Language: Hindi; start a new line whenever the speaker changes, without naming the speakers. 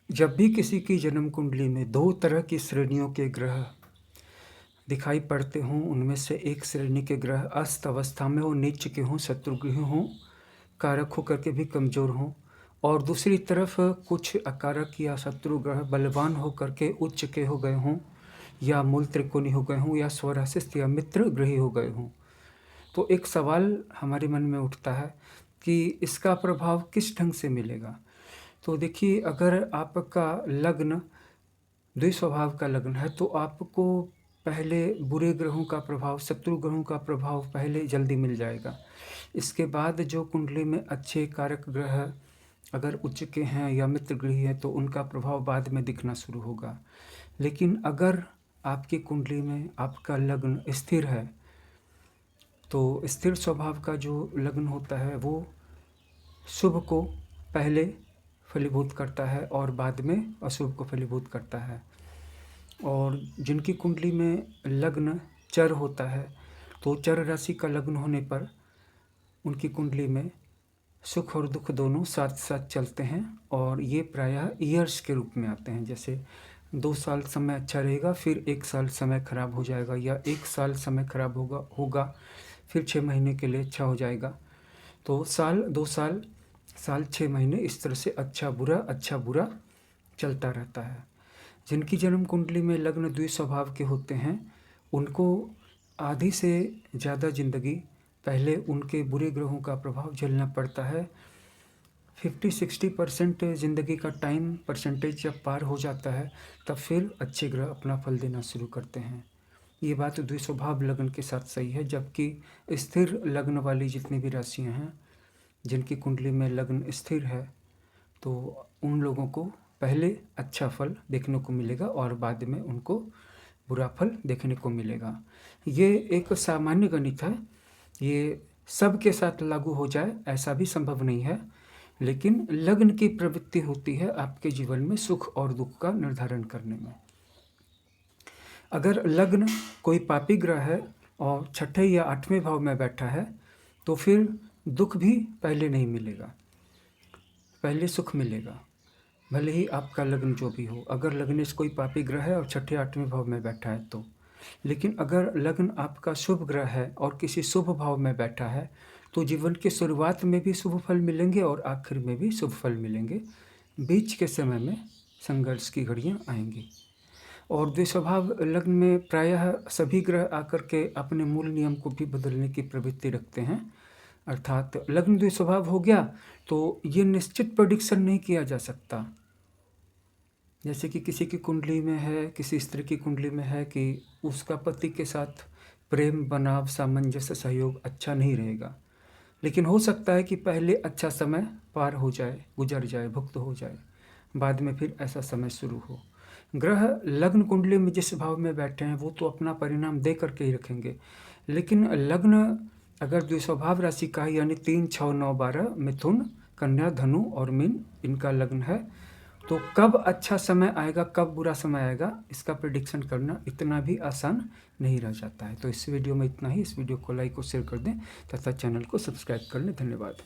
जब भी किसी की जन्म कुंडली में दो तरह की श्रेणियों के ग्रह दिखाई पड़ते हों, उनमें से एक श्रेणी के ग्रह अस्त अवस्था में हो, नीच के हों, शत्रुगृह हों, कारक होकर के भी कमज़ोर हों, और दूसरी तरफ कुछ अकारक या शत्रु ग्रह बलवान होकर के उच्च के हो गए हों, या मूल त्रिकोणी हो गए हों, या स्वराशिस्त या मित्र ग्रही हो गए हों। तो एक सवाल हमारे मन में उठता है कि इसका प्रभाव किस ढंग से मिलेगा। तो देखिए, अगर आपका लग्न द्विस्वभाव का लग्न है तो आपको पहले बुरे ग्रहों का प्रभाव, शत्रु ग्रहों का प्रभाव पहले जल्दी मिल जाएगा। इसके बाद जो कुंडली में अच्छे कारक ग्रह अगर उच्च के हैं या मित्र गृही हैं तो उनका प्रभाव बाद में दिखना शुरू होगा। लेकिन अगर आपकी कुंडली में आपका लग्न स्थिर है तो स्थिर स्वभाव का जो लग्न होता है वो शुभ को पहले फलीभूत करता है और बाद में अशुभ को फलीभूत करता है। और जिनकी कुंडली में लग्न चर होता है तो चर राशि का लग्न होने पर उनकी कुंडली में सुख और दुख दोनों साथ साथ चलते हैं, और ये प्रायः ईयर्स के रूप में आते हैं। जैसे 2 साल समय अच्छा रहेगा, फिर 1 साल समय खराब हो जाएगा, या 1 साल समय खराब होगा फिर 6 महीने के लिए अच्छा हो जाएगा। तो साल 2 साल, साल 6 महीने, इस तरह से अच्छा बुरा चलता रहता है। जिनकी जन्म कुंडली में लग्न द्विस्वभाव के होते हैं उनको आधी से ज़्यादा जिंदगी पहले उनके बुरे ग्रहों का प्रभाव झेलना पड़ता है। 50-60% ज़िंदगी का टाइम परसेंटेज जब पार हो जाता है तब फिर अच्छे ग्रह अपना फल देना शुरू करते हैं। ये बात द्विस्वभाव लग्न के साथ सही है। जबकि स्थिर लग्न वाली जितनी भी राशियां हैं जिनकी कुंडली में लग्न स्थिर है तो उन लोगों को पहले अच्छा फल देखने को मिलेगा और बाद में उनको बुरा फल देखने को मिलेगा। ये एक सामान्य गणित है, ये सबके साथ लागू हो जाए ऐसा भी संभव नहीं है, लेकिन लग्न की प्रवृत्ति होती है आपके जीवन में सुख और दुख का निर्धारण करने में। अगर लग्न कोई पापी ग्रह है और छठे या 8वें भाव में बैठा है तो फिर दुख भी पहले नहीं मिलेगा, पहले सुख मिलेगा, भले ही आपका लग्न जो भी हो। अगर लग्न से कोई पापी ग्रह है और छठे 8वें भाव में बैठा है तो। लेकिन अगर लग्न आपका शुभ ग्रह है और किसी शुभ भाव में बैठा है तो जीवन की शुरुआत में भी शुभ फल मिलेंगे और आखिर में भी शुभ फल मिलेंगे। बीच के समय में संघर्ष की घड़ियाँ आएंगी। और द्विस्वभाव लग्न में प्रायः सभी ग्रह आकर के अपने मूल नियम को भी बदलने की प्रवृत्ति रखते हैं। अर्थात लग्न द्विस्वभाव हो गया तो ये निश्चित प्रेडिक्शन नहीं किया जा सकता। जैसे कि किसी की कुंडली में है, किसी स्त्री की कुंडली में है कि उसका पति के साथ प्रेम, बनाव, सामंजस्य, सहयोग अच्छा नहीं रहेगा, लेकिन हो सकता है कि पहले अच्छा समय पार हो जाए, गुजर जाए, भुक्त हो जाए, बाद में फिर ऐसा समय शुरू हो। ग्रह लग्न कुंडली में जिस भाव में बैठे हैं वो तो अपना परिणाम दे करके ही रखेंगे, लेकिन लग्न अगर द्विस्वभाव राशि का है यानी 3, 6, 9, 12 मिथुन, कन्या, धनु और मीन इनका लग्न है तो कब अच्छा समय आएगा, कब बुरा समय आएगा, इसका प्रिडिक्शन करना इतना भी आसान नहीं रह जाता है। तो इस वीडियो में इतना ही। इस वीडियो को लाइक और शेयर कर दें तथा चैनल को सब्सक्राइब कर लें। धन्यवाद।